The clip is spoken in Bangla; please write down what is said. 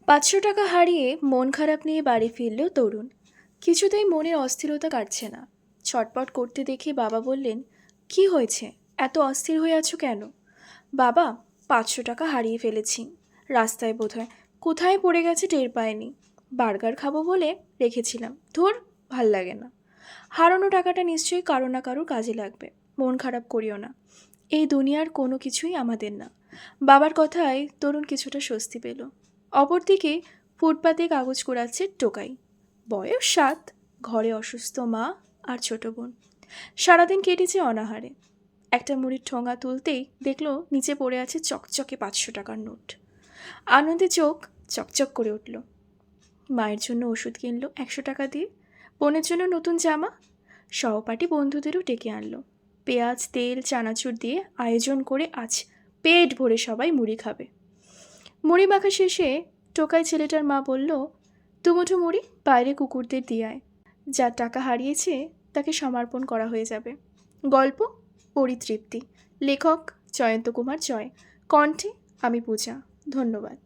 ৳৫০০ হারিয়ে মন খারাপ নিয়ে বাড়ি ফিরল তরুণ। কিছুতেই মনের অস্থিরতা কাটছে না। ছটপট করতে দেখে বাবা বললেন, কি হয়েছে, এত অস্থির হয়ে আছো কেন? বাবা, ৳৫০০ হারিয়ে ফেলেছি। রাস্তায় বোধহয় কোথায় পড়ে গেছে টের পাইনি। বার্গার খাবো বলে রেখেছিলাম, ধুর, ভাল লাগে না। হারানো টাকাটা নিশ্চয়ই কারো না কারোর কাজে লাগবে। মন খারাপ করিও না, এই দুনিয়ার কোনো কিছুই আমাদের না। বাবার কথায় তরুণ কিছুটা স্বস্তি পেল। অপরদিকে ফুটপাতে কাগজ কুড়াচ্ছে টোকাই। বয়স ৭, ঘরে অসুস্থ মা আর ছোট বোন। সারাদিন কেটেছে অনাহারে। একটা মুড়ির ঠোঙা তুলতেই দেখলো নিচে পড়ে আছে চকচকে ৳৫০০ নোট। আনন্দে চোখ চকচক করে উঠল। মায়ের জন্য ওষুধ কিনলো ৳১০০ দিয়ে, বোনের জন্য নতুন জামা, সহপাঠী বন্ধুদেরও ডেকে আনলো। পেঁয়াজ, তেল, চানাচুর দিয়ে আয়োজন করে আজ পেট ভরে সবাই মুড়ি খাবে। মুড়ি মাখা শেষে টোকাই ছেলেটার মা বলল, দুমুঠো মুড়ি বাইরে কুকুরদের দিয়ে আয়। যার টাকা হারিয়েছে তাকে সমর্পণ করা হয়ে যাবে। গল্প পরিতৃপ্তি। লেখক জয়ন্ত কুমার জয়। কণ্ঠে আমি পূজা। ধন্যবাদ।